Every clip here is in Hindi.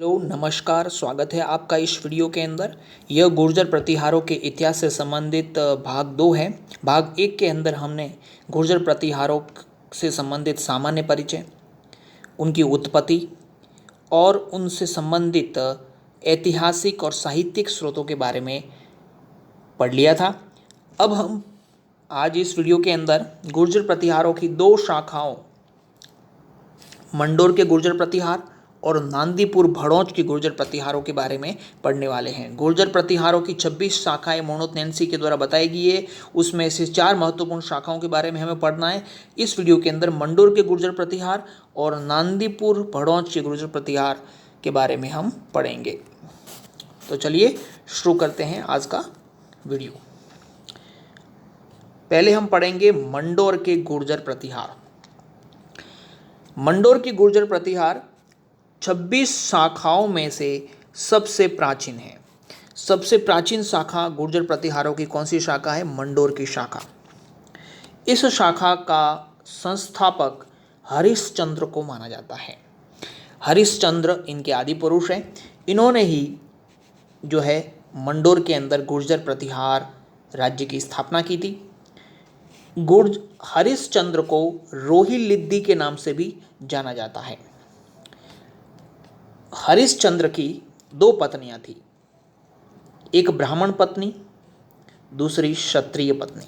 हेलो नमस्कार, स्वागत है आपका इस वीडियो के अंदर। यह गुर्जर प्रतिहारों के इतिहास से संबंधित भाग 2 है। भाग 1 के अंदर हमने गुर्जर प्रतिहारों से संबंधित सामान्य परिचय, उनकी उत्पत्ति और उनसे संबंधित ऐतिहासिक और साहित्यिक स्रोतों के बारे में पढ़ लिया था। अब हम आज इस वीडियो के अंदर गुर्जर प्रतिहारों की 2 शाखाओं, मंडोर के गुर्जर प्रतिहार और नांदीपुर भड़ौच के गुर्जर प्रतिहारों के बारे में पढ़ने वाले हैं। गुर्जर प्रतिहारों की 26 शाखाएं मोनोत के द्वारा बताई गई है। उसमें से 4 महत्वपूर्ण शाखाओं के बारे में हमें पढ़ना है। इस वीडियो के अंदर मंडोर के गुर्जर प्रतिहार और नांदीपुर भड़ौच के गुर्जर प्रतिहार के बारे में हम पढ़ेंगे। तो चलिए शुरू करते हैं आज का वीडियो। पहले हम पढ़ेंगे मंडोर के गुर्जर प्रतिहार। मंडोर की गुर्जर प्रतिहार 26 शाखाओं में से सबसे प्राचीन है। सबसे प्राचीन शाखा गुर्जर प्रतिहारों की कौन सी शाखा है? मंडोर की शाखा। इस शाखा का संस्थापक हरिश्चंद्र को माना जाता है। हरिश्चंद्र इनके आदि पुरुष हैं। इन्होंने ही जो है मंडोर के अंदर गुर्जर प्रतिहार राज्य की स्थापना की थी। हरिश्चंद्र को रोहिलिद्दी के नाम से भी जाना जाता है। हरिश्चंद्र की 2 पत्नियां थी, एक ब्राह्मण पत्नी, दूसरी क्षत्रिय पत्नी।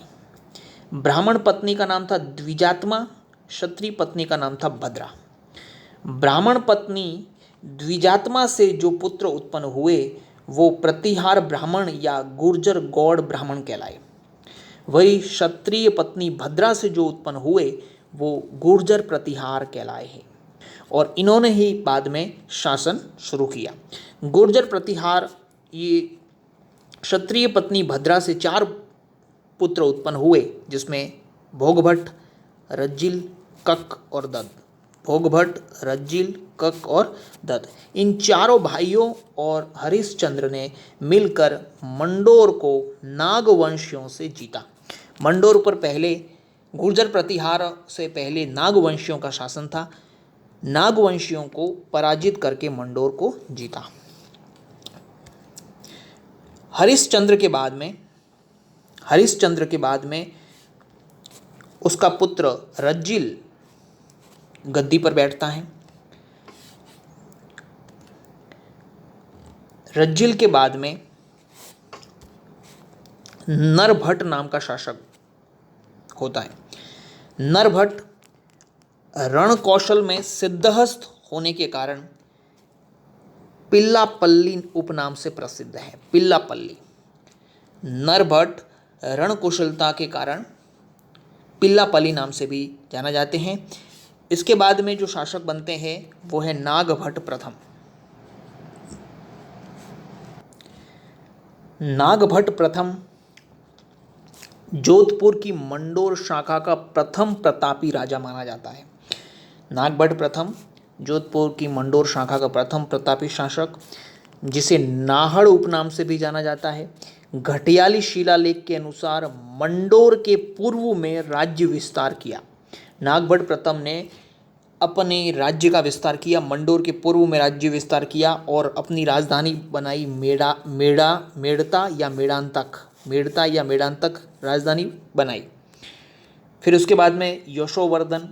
ब्राह्मण पत्नी का नाम था द्विजात्मा, क्षत्रिय पत्नी का नाम था भद्रा। ब्राह्मण पत्नी द्विजात्मा से जो पुत्र उत्पन्न हुए वो प्रतिहार ब्राह्मण या गुर्जर गौड़ ब्राह्मण कहलाए। वही क्षत्रिय पत्नी भद्रा से जो उत्पन्न हुए वो गुर्जर प्रतिहार कहलाए हैं और इन्होंने ही बाद में शासन शुरू किया। गुर्जर प्रतिहार, ये क्षत्रिय पत्नी भद्रा से 4 पुत्र उत्पन्न हुए, जिसमें भोगभट्ट, रज्जिल, कक और दत्त। भोगभट्ट, रज्जिल, कक और दत्त, इन चारों भाइयों और हरिश्चंद्र ने मिलकर मंडोर को नागवंशियों से जीता। मंडोर पर पहले, गुर्जर प्रतिहार से पहले नागवंशियों का शासन था। नागवंशियों को पराजित करके मंडोर को जीता। हरिश्चंद्र के बाद में उसका पुत्र रज्जिल गद्दी पर बैठता है। रज्जिल के बाद में नरभट्ट नाम का शासक होता है। नरभट्ट रण कौशल में सिद्धहस्त होने के कारण पिल्लापल्ली उपनाम से प्रसिद्ध है। पिल्लापल्ली। नरभट्ट रण कुशलता के कारण पिल्लापल्ली नाम से भी जाना जाते हैं। इसके बाद में जो शासक बनते हैं वो है नागभट्ट प्रथम। नागभट्ट प्रथम जोधपुर की मंडोर शाखा का प्रथम प्रतापी राजा माना जाता है। नागभट्ट प्रथम जोधपुर की मंडोर शाखा का प्रथम प्रतापी शासक, जिसे नाहड़ उपनाम से भी जाना जाता है। घटियाली शिलालेख के अनुसार मंडोर के पूर्व में राज्य विस्तार किया। नागभट्ट प्रथम ने अपने राज्य का विस्तार किया, मंडोर के पूर्व में राज्य विस्तार किया और अपनी राजधानी बनाई मेड़ता या मेड़ांतक राजधानी बनाई। फिर उसके बाद में यशोवर्धन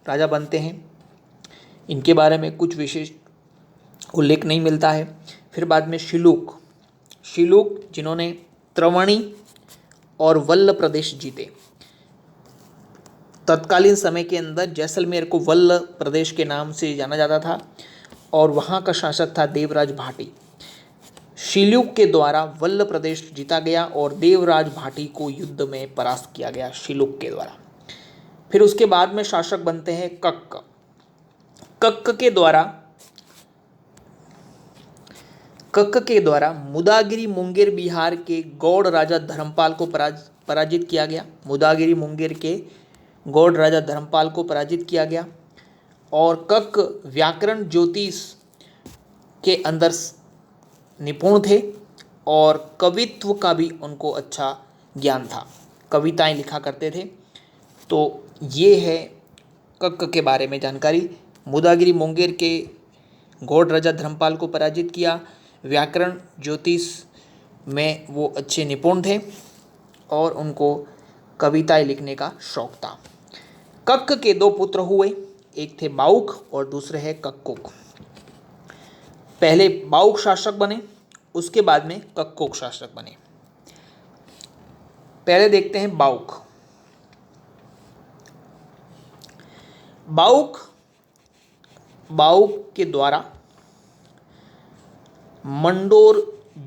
राजा बनते हैं। इनके बारे में कुछ विशेष उल्लेख नहीं मिलता है। फिर बाद में शिलूक, जिन्होंने त्रवणी और वल्ल प्रदेश जीते। तत्कालीन समय के अंदर जैसलमेर को वल्ल प्रदेश के नाम से जाना जाता था और वहाँ का शासक था देवराज भाटी। शिलूक के द्वारा वल्ल प्रदेश जीता गया और देवराज भाटी को युद्ध में परास्त किया गया शिलूक के द्वारा। फिर उसके बाद में शासक बनते हैं कक्क। कक्क के द्वारा मुदागिरी मुंगेर बिहार के गौड़ राजा धर्मपाल को पराजित किया गया। मुदागिरी मुंगेर के गौड़ राजा धर्मपाल को पराजित किया गया और कक्क व्याकरण ज्योतिष के अंदर निपुण थे और कवित्व का भी उनको अच्छा ज्ञान था, कविताएं लिखा करते थे। तो ये है कक्क के बारे में जानकारी। मुदागिरी मुंगेर के गौड़ राजा धर्मपाल को पराजित किया। व्याकरण ज्योतिष में वो अच्छे निपुण थे और उनको कविताएं लिखने का शौक था। कक्क के दो पुत्र हुए, एक थे बाउक और दूसरे है कक्कुक। पहले बाउक शासक बने, उसके बाद में कक्कुक शासक बने। पहले देखते हैं बाउक। बाउक के द्वारा मंडोर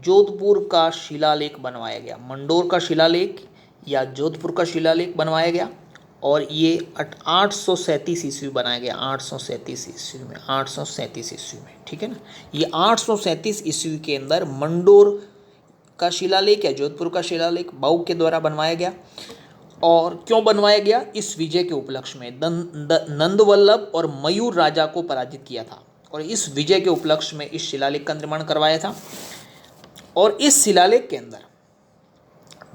जोधपुर का शिलालेख बनवाया गया। मंडोर का शिलालेख या जोधपुर का शिलालेख बनवाया गया और ये 837 ईस्वी बनाया गया। 837 ईस्वी में, 837 ईस्वी में, ठीक है ना। ये 837 ईस्वी के अंदर मंडोर का शिलालेख या जोधपुर का शिलालेख बाउक के द्वारा बनवाया गया। और क्यों बनवाया गया? इस विजय के उपलक्ष्य में नंदवल्लभ और मयूर राजा को पराजित किया था और इस विजय के उपलक्ष्य में इस शिलालेख का निर्माण करवाया था। और इस शिलालेख के अंदर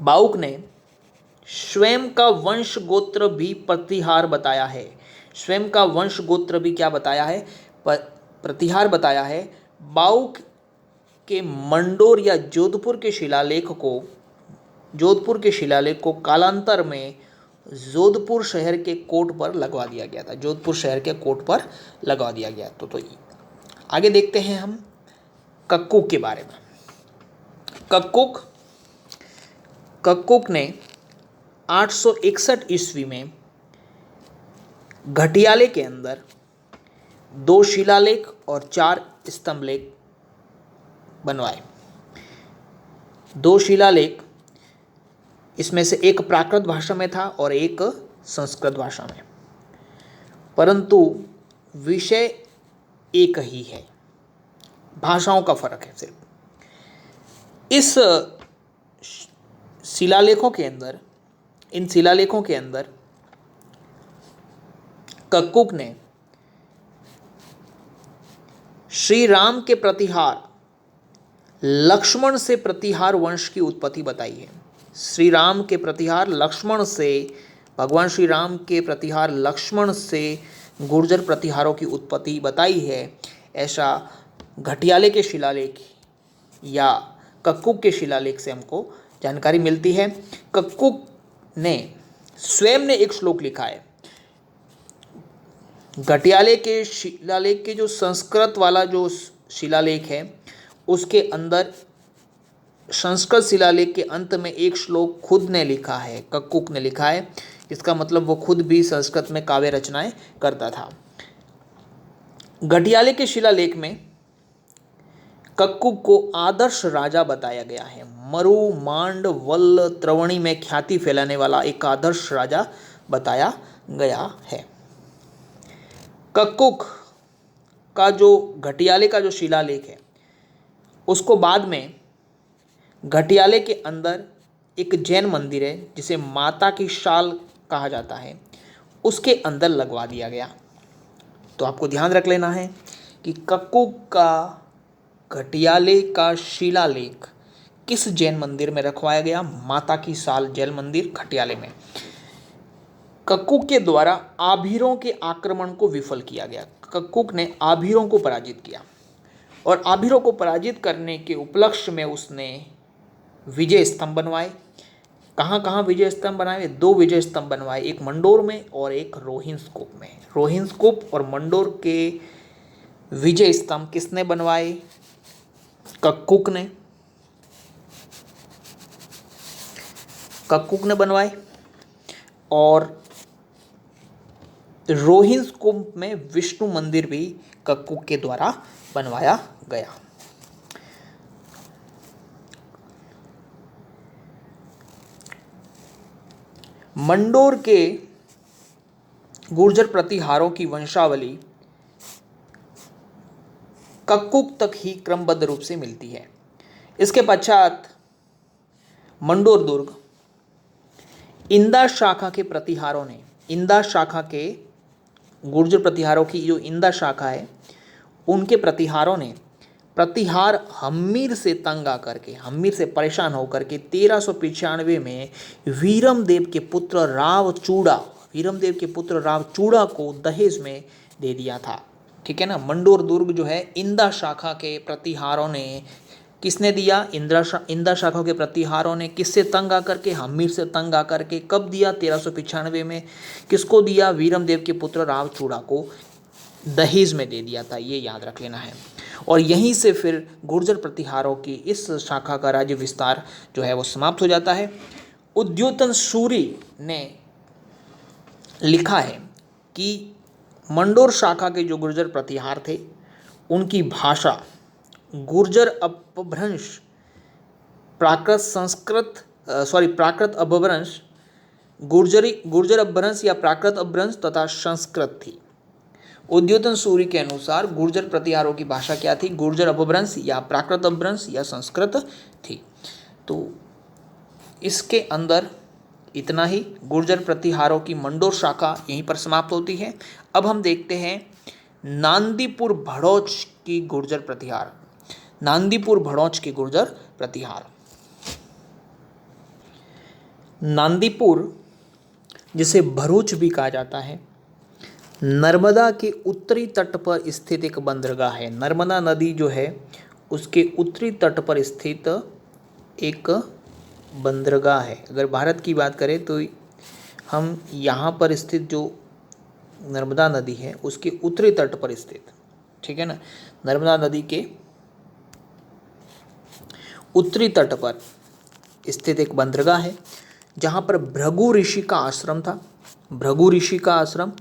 बाउक ने स्वयं का वंश गोत्र भी प्रतिहार बताया है। स्वयं का वंश गोत्र भी क्या बताया है? प्रतिहार बताया है। बाउक के मंडोर या जोधपुर के शिलालेख को कालांतर में जोधपुर शहर के कोट पर लगवा दिया गया था। जोधपुर शहर के कोट पर लगवा दिया गया। तो आगे देखते हैं हम कक्कुक के बारे में। कक्कुक ने 861 ईस्वी में घटियाले के अंदर 2 शिलालेख और 4 स्तंभलेख बनवाए। 2 शिलालेख, इसमें से एक प्राकृत भाषा में था और एक संस्कृत भाषा में, परंतु विषय एक ही है, भाषाओं का फर्क है सिर्फ। इन शिलालेखों के अंदर कक्कुक ने श्री राम के प्रतिहार लक्ष्मण से प्रतिहार वंश की उत्पत्ति बताई है। श्री राम के प्रतिहार लक्ष्मण से, भगवान श्री राम के प्रतिहार लक्ष्मण से गुर्जर प्रतिहारों की उत्पत्ति बताई है। ऐसा घटियाले के शिलालेख या कक्कुक के शिलालेख से हमको जानकारी मिलती है। कक्कुक ने स्वयं ने एक श्लोक लिखा है। घटियाले के शिलालेख के जो संस्कृत वाला जो शिलालेख है उसके अंदर, संस्कृत शिलालेख के अंत में एक श्लोक खुद ने लिखा है, कक्कुक ने लिखा है। इसका मतलब वो खुद भी संस्कृत में काव्य रचनाएं करता था। घटियाले के शिलालेख में कक्कुक को आदर्श राजा बताया गया है। मरु, मांड, वल्ल, त्रवणी में ख्याति फैलाने वाला एक आदर्श राजा बताया गया है। कक्कुक का जो घटियाले का जो शिलालेख है उसको बाद में घटियाले के अंदर एक जैन मंदिर है जिसे माता की शाल कहा जाता है, उसके अंदर लगवा दिया गया। तो आपको ध्यान रख लेना है कि कक्कुक का घटियाले का शिलालेख किस जैन मंदिर में रखवाया गया? माता की शाल जैन मंदिर घटियाले में। कक्कुक के द्वारा आभीरों के आक्रमण को विफल किया गया। कक्कुक ने आभीरों को पराजित किया और आभीरों को पराजित करने के उपलक्ष्य में उसने विजय स्तंभ बनवाए। कहाँ कहाँ विजय स्तंभ बनाए? 2 विजय स्तंभ बनवाए, एक मंडोर में और एक रोहिंसकूप में। रोहिंसकूप और मंडोर के विजय स्तंभ किसने बनवाए? कक्कुक ने। कक्कुक ने बनवाए। और रोहिंसकूप में विष्णु मंदिर भी कक्कुक के द्वारा बनवाया गया। मंडोर के गुर्जर प्रतिहारों की वंशावली कक्कुक तक ही क्रमबद्ध रूप से मिलती है। इसके पश्चात मंडोर दुर्ग इंदा शाखा के प्रतिहारों ने, इंदा शाखा के गुर्जर प्रतिहारों की जो इंदा शाखा है उनके प्रतिहारों ने प्रतिहार हम्मीर से तंग आकर के, हम्मीर से परेशान होकर के 1395 में वीरमदेव के पुत्र राव चूड़ा को दहेज में दे दिया था। ठीक है ना। मंडोर दुर्ग जो है इंदा शाखा के प्रतिहारों ने किसने दिया? इंदा शाखा के प्रतिहारों ने किससे तंग आकर के? हम्मीर से तंग आकर के। कब दिया? 1395 में। किसको दिया? वीरमदेव के पुत्र रावचूड़ा को दहेज में दे दिया था, ये याद रख लेना है। और यहीं से फिर गुर्जर प्रतिहारों की इस शाखा का राज्य विस्तार जो है वो समाप्त हो जाता है। उद्योतन सूरी ने लिखा है कि मंडोर शाखा के जो गुर्जर प्रतिहार थे उनकी भाषा गुर्जर अपभ्रंश प्राकृत अपभ्रंश गुर्जर अपभ्रंश या प्राकृत अपभ्रंश तथा संस्कृत थी। उद्योतन सूरी के अनुसार गुर्जर प्रतिहारों की भाषा क्या थी? गुर्जर अपभ्रंश या प्राकृत अपभ्रंश या संस्कृत थी। तो इसके अंदर इतना ही। गुर्जर प्रतिहारों की मंडोर शाखा यहीं पर समाप्त होती है। अब हम देखते हैं नांदीपुर भड़ौच की गुर्जर प्रतिहार। नांदीपुर भड़ौच की गुर्जर प्रतिहार। नांदीपुर जिसे भरूच भी कहा जाता है, नर्मदा के उत्तरी तट पर स्थित एक बंदरगाह है। नर्मदा नदी जो है उसके उत्तरी तट पर स्थित एक बंदरगाह है। अगर भारत की बात करें तो हम यहाँ पर स्थित जो नर्मदा नदी है उसके उत्तरी तट पर स्थित, ठीक है ना, नर्मदा नदी के उत्तरी तट पर स्थित एक बंदरगाह है जहाँ पर भृगु ऋषि का आश्रम था। भृगु ऋषि का आश्रम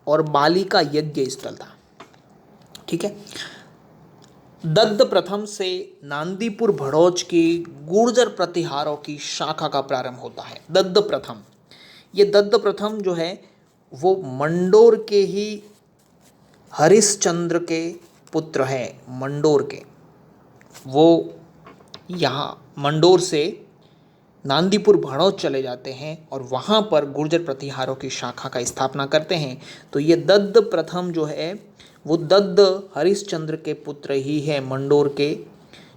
और बाली का यज्ञ स्थल था, ठीक है। दत्त प्रथम से नांदीपुर भड़ौच की गुर्जर प्रतिहारों की शाखा का प्रारंभ होता है। दत्त प्रथम, ये दत्त प्रथम जो है वो मंडोर के ही हरिश्चंद्र के पुत्र हैं। मंडोर के, वो यहाँ मंडोर से नांदीपुर भड़ौच चले जाते हैं और वहाँ पर गुर्जर प्रतिहारों की शाखा का स्थापना करते हैं। तो ये दत्त प्रथम जो है वो दत्त हरिश्चंद्र के पुत्र ही है। मंडोर के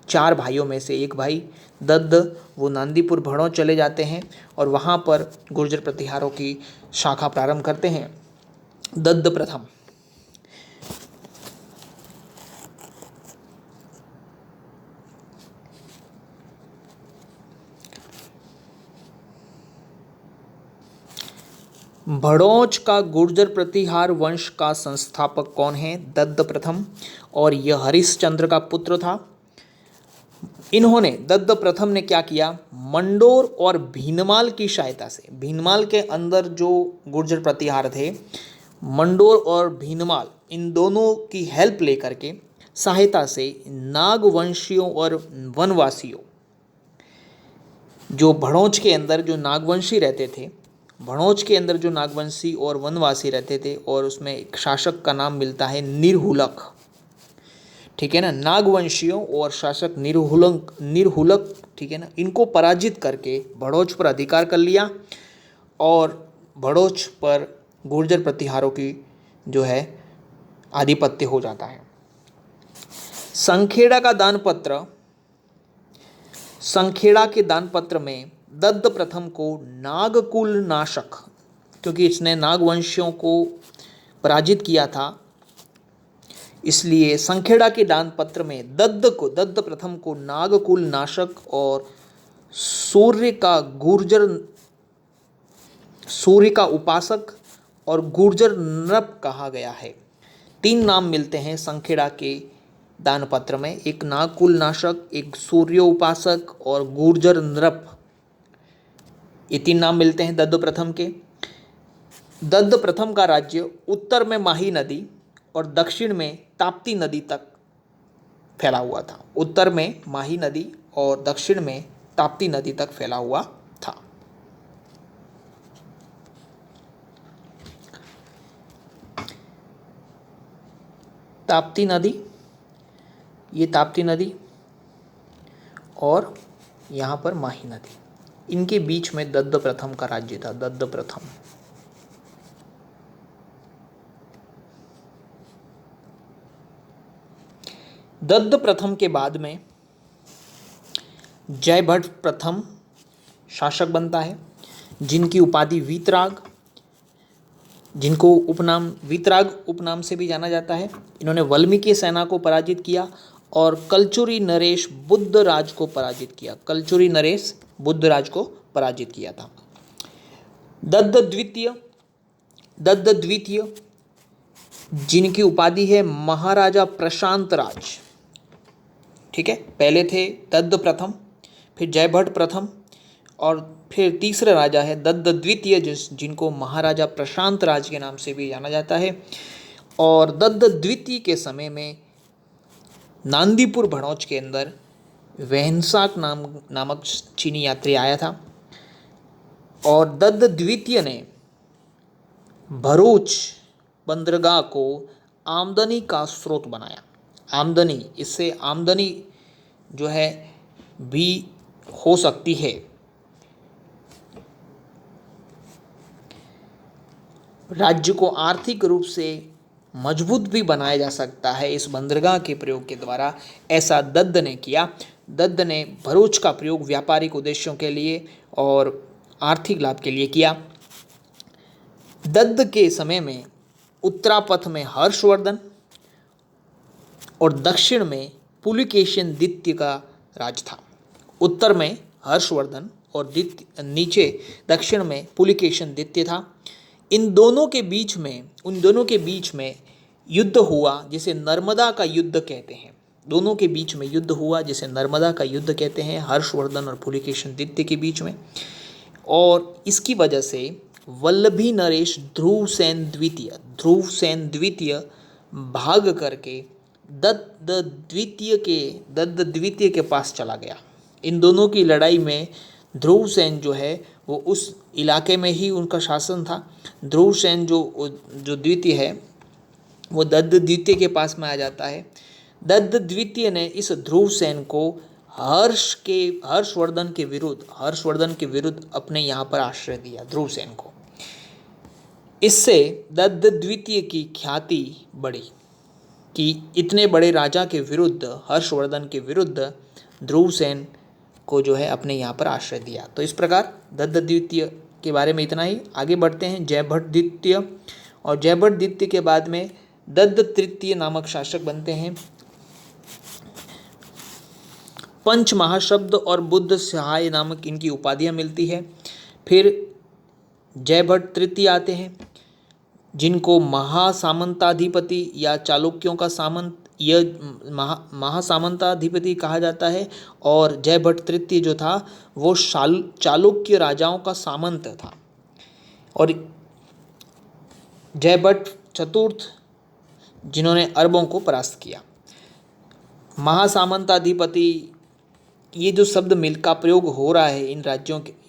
4 भाइयों में से एक भाई दत्त, वो नांदीपुर भड़ौच चले जाते हैं और वहाँ पर गुर्जर प्रतिहारों की शाखा प्रारंभ करते हैं। दत्त प्रथम। भड़ौच का गुर्जर प्रतिहार वंश का संस्थापक कौन है? दत्त प्रथम, और यह हरिश्चंद्र का पुत्र था। इन्होंने, दत्त प्रथम ने क्या किया? मंडोर और भीनमाल की सहायता से, भीनमाल के अंदर जो गुर्जर प्रतिहार थे, मंडोर और भीनमाल, इन दोनों की हेल्प लेकर के, सहायता से नागवंशियों और वनवासियों, जो भड़ौच के अंदर जो नागवंशी रहते थे, भड़ौच के अंदर जो नागवंशी और वनवासी रहते थे, और उसमें एक शासक का नाम मिलता है निर्हुलक, ठीक है ना। नागवंशियों और शासक निर्हुलक, ठीक है ना, इनको पराजित करके भड़ौच पर अधिकार कर लिया और भड़ौच पर गुर्जर प्रतिहारों की जो है आधिपत्य हो जाता है। संखेड़ा का दानपत्र, संखेड़ा के दानपत्र में दत्त प्रथम को नागकुल नाशक, क्योंकि इसने नागवंशियों को पराजित किया था, इसलिए संखेड़ा के दानपत्र में दत्त प्रथम को नागकुल नाशक और सूर्य का उपासक और गुर्जर नृप कहा गया है। 3 नाम मिलते हैं संखेड़ा के दानपत्र में, एक नागकुल नाशक, एक सूर्य उपासक और गुर्जर नृप। ये 3 नाम मिलते हैं दत्त प्रथम के। दत्त प्रथम का राज्य उत्तर में माही नदी और दक्षिण में ताप्ती नदी तक फैला हुआ था। उत्तर में माही नदी और दक्षिण में ताप्ती नदी तक फैला हुआ था। ताप्ती नदी, ये ताप्ती नदी और यहाँ पर माही नदी, इनके बीच में दत्त प्रथम का राज्य था। दत्त प्रथम। दत्त प्रथम के बाद में जयभट्ट प्रथम शासक बनता है, जिनकी उपाधि वीतराग। जिनको उपनाम वीतराग उपनाम से भी जाना जाता है। इन्होंने वाल्मीकि सेना को पराजित किया और कलचुरी नरेश बुद्धराज को पराजित किया। कलचुरी नरेश बुद्धराज को पराजित किया था। दत्त द्वितीय जिनकी उपाधि है महाराजा प्रशांत राज, ठीक है। पहले थे दत्त प्रथम, फिर जयभट्ट प्रथम, और फिर तीसरा राजा है दत्त द्वितीय जिनको महाराजा प्रशांत राज के नाम से भी जाना जाता है। और दत्त द्वितीय के समय में नांदीपुर भड़ौच के अंदर वेहनसाक नामक चीनी यात्री आया था और दत्त द्वितीय ने भरूच बंदरगाह को आमदनी का स्रोत बनाया। आमदनी, इससे आमदनी जो है भी हो सकती है। राज्य को आर्थिक रूप से मजबूत भी बनाया जा सकता है इस बंदरगाह के प्रयोग के द्वारा, ऐसा दत्त ने किया। दत्त ने भरूच का प्रयोग व्यापारिक उद्देश्यों के लिए और आर्थिक लाभ के लिए किया। दत्त के समय में उत्तरापथ में हर्षवर्धन और दक्षिण में पुलिकेशिन द्वितीय का राज था। उत्तर में हर्षवर्धन और नीचे दक्षिण में पुलिकेशिन द्वितीय था। उन दोनों के बीच में युद्ध हुआ जिसे नर्मदा का युद्ध कहते हैं। दोनों के बीच में युद्ध हुआ जिसे नर्मदा का युद्ध कहते हैं, हर्षवर्धन और पुलिकेशिन द्वितीय के बीच में। और इसकी वजह से वल्लभी नरेश ध्रुवसेन द्वितीय भाग करके दत्त द्वितीय के पास चला गया। इन दोनों की लड़ाई में ध्रुवसेन जो है वो उस इलाके में ही उनका शासन था। ध्रुवसेन जो द्वितीय है वो दत्त द्वितीय के पास में आ जाता है। दत्त द्वितीय ने इस ध्रुवसेन को हर्षवर्धन के विरुद्ध अपने यहाँ पर आश्रय दिया, ध्रुवसेन को। इससे दत्त द्वितीय की ख्याति बढ़ी कि इतने बड़े राजा के विरुद्ध, हर्षवर्धन के विरुद्ध ध्रुवसेन को जो है अपने यहाँ पर आश्रय दिया। तो इस प्रकार दत्त द्वितीय के बारे में इतना ही। आगे बढ़ते हैं जयभट्ट द्वितीय, और जयभट्ट द्वितीय के बाद में दत्त तृतीय नामक शासक बनते हैं। पंच महाशब्द और बुद्ध सहाय नामक इनकी उपाधियाँ मिलती है। फिर जयभट्ट तृतीय आते हैं जिनको महासामंताधिपति या चालुक्यों का सामंत, यह महासामंताधिपति कहा जाता है। और जयभट्ट तृतीय जो था वो चालुक्य राजाओं का सामंत था। और जयभट्ट चतुर्थ जिन्होंने अरबों को परास्त किया। महासामंताधिपति, ये जो शब्द का प्रयोग हो रहा है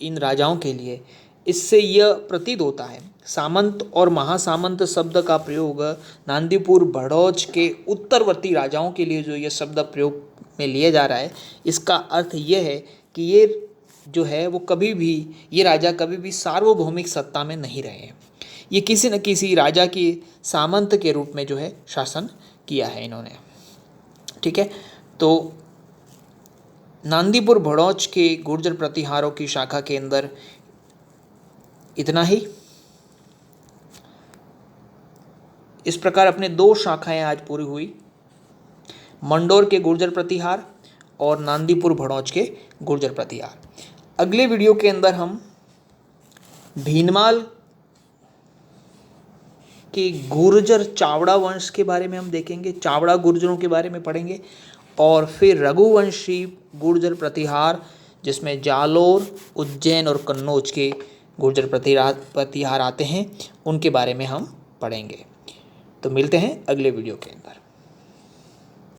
इन राजाओं के लिए, इससे यह प्रतीत होता है, सामंत और महासामंत शब्द का प्रयोग नांदीपुर भड़ौच के उत्तरवर्ती राजाओं के लिए जो यह शब्द प्रयोग में लिया जा रहा है, इसका अर्थ यह है कि ये राजा कभी भी सार्वभौमिक सत्ता में नहीं रहे हैं। ये किसी न किसी राजा की सामंत के रूप में जो है शासन किया है इन्होंने, ठीक है। तो नांदीपुर भड़ौच के गुर्जर प्रतिहारों की शाखा के अंदर इतना ही। इस प्रकार अपने 2 शाखाएं आज पूरी हुई, मंडोर के गुर्जर प्रतिहार और नांदीपुर भड़ौच के गुर्जर प्रतिहार। अगले वीडियो के अंदर हम भीनमाल के गुर्जर चावड़ा वंश के बारे में हम देखेंगे, चावड़ा गुर्जरों के बारे में पढ़ेंगे। और फिर रघुवंशी गुर्जर प्रतिहार जिसमें जालोर, उज्जैन और कन्नौज के गुर्जर प्रतिहार आते हैं, उनके बारे में हम पढ़ेंगे। तो मिलते हैं अगले वीडियो के अंदर।